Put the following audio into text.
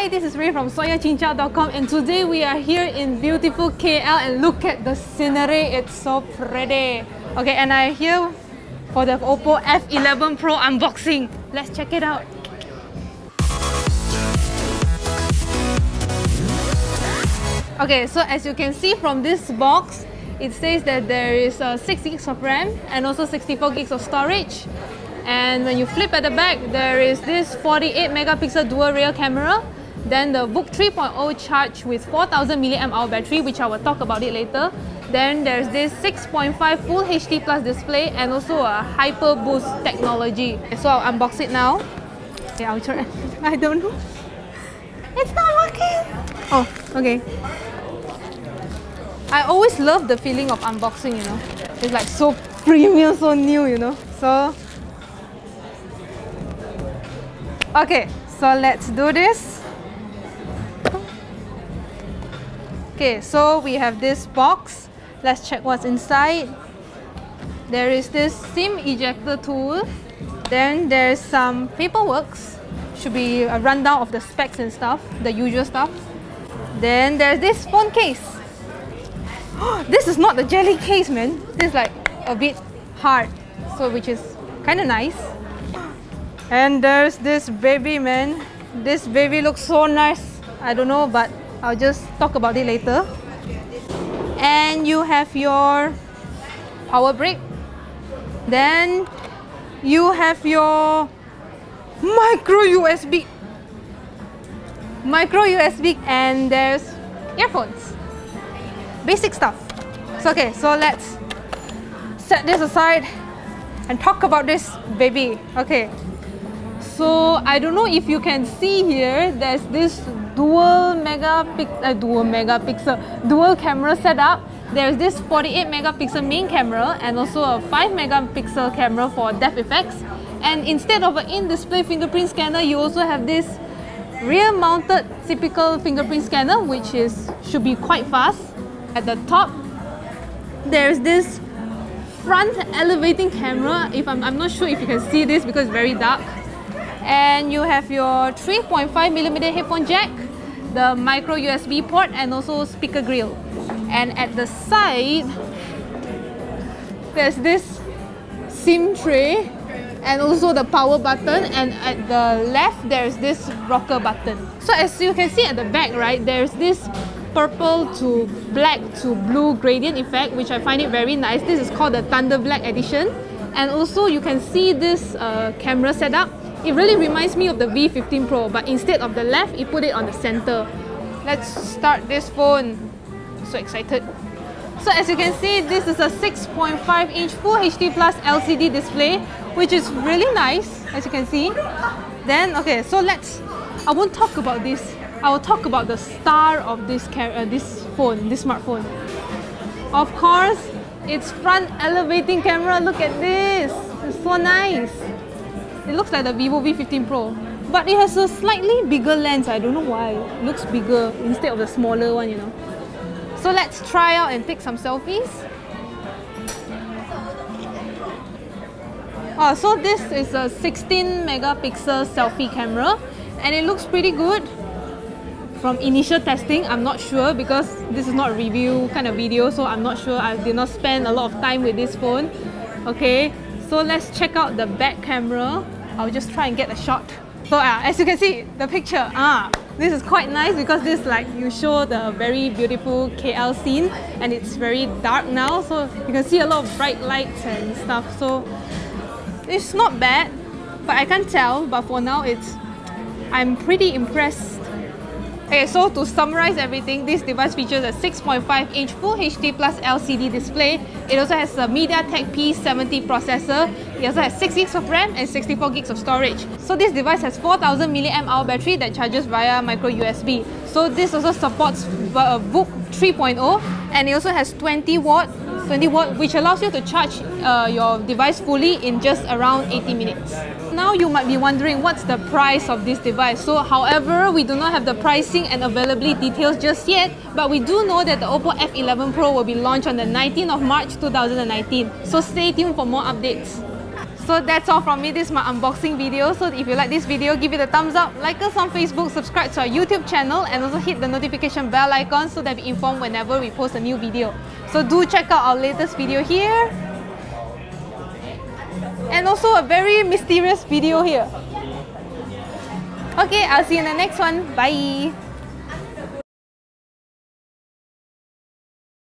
Hi, this is Ray from soyachincha.com, and today we are here in beautiful KL, and look at the scenery, it's so pretty. Okay, and I'm here for the OPPO F11 Pro unboxing. Let's check it out. Okay, so as you can see from this box, it says that there is 6 gigs of RAM and also 64 gigs of storage. And when you flip at the back, there is this 48 megapixel dual rear camera, then the VOOC 3.0 charge with 4000 mAh battery, which I will talk about it later. Then there's this 6.5 Full HD Plus display and also a Hyper Boost technology. So I'll unbox it now. Okay, I'll try. I don't know. It's not working! Oh, okay. I always love the feeling of unboxing, you know. It's like so premium, so new, you know. So okay, so let's do this. Okay, so we have this box. Let's check what's inside. There is this SIM ejector tool. Then there's some paperwork. Should be a rundown of the specs and stuff, the usual stuff. Then there's this phone case. This is not the jelly case, man. This is like a bit hard, so which is kind of nice. And there's this baby, man. This baby looks so nice. I don't know, but I'll just talk about it later. And you have your power brick. Then you have your micro USB, and there's earphones. Basic stuff. So okay, so let's set this aside and talk about this baby. Okay. So I don't know if you can see here, there's this dual camera setup. There's this 48 megapixel main camera and also a 5 megapixel camera for depth effects. And instead of an in-display fingerprint scanner, you also have this rear-mounted typical fingerprint scanner, which should be quite fast. At the top, there's this front elevating camera. I'm not sure if you can see this because it's very dark. And you have your 3.5mm headphone jack, the micro USB port, and also speaker grill. And at the side, there's this SIM tray and also the power button, and at the left, there's this rocker button. So as you can see at the back, right, there's this purple to black to blue gradient effect, which I find it very nice. This is called the Thunder Black Edition. And also you can see this camera setup. It really reminds me of the V15 Pro, but instead of the left, it put it on the center. Let's start this phone. So excited. So as you can see, this is a 6.5-inch Full HD Plus LCD display, which is really nice, as you can see. Then, okay, so I won't talk about this. I will talk about the star of this smartphone. Of course, its front elevating camera. Look at this. It's so nice. It looks like the Vivo V15 Pro, but it has a slightly bigger lens. I don't know why. It looks bigger instead of the smaller one, you know. So let's try out and take some selfies. Oh, so this is a 16 megapixel selfie camera, and it looks pretty good. From initial testing, I'm not sure because this is not a review kind of video, so I'm not sure. I did not spend a lot of time with this phone. Okay, so let's check out the back camera. I'll just try and get a shot. So as you can see, the picture, this is quite nice because this you show the very beautiful KL scene, and it's very dark now, so you can see a lot of bright lights and stuff. So it's not bad, but I can't tell. But for now, I'm pretty impressed. Okay, so to summarize everything, this device features a 6.5-inch Full HD Plus LCD display. It also has a MediaTek P70 processor. It also has 6 gigs of RAM and 64 gigs of storage. So this device has 4000 mAh battery that charges via micro USB. So this also supports VOOC 3.0, and it also has 20 watt, which allows you to charge your device fully in just around 80 minutes. Now you might be wondering what's the price of this device. So however, we do not have the pricing and availability details just yet, but we do know that the OPPO F11 Pro will be launched on the 19th of March 2019. So stay tuned for more updates. So that's all from me. This is my unboxing video. So if you like this video, give it a thumbs up, like us on Facebook, subscribe to our YouTube channel, and also hit the notification bell icon so that you're informed whenever we post a new video. So do check out our latest video here. And also a very mysterious video here. Okay, I'll see you in the next one. Bye!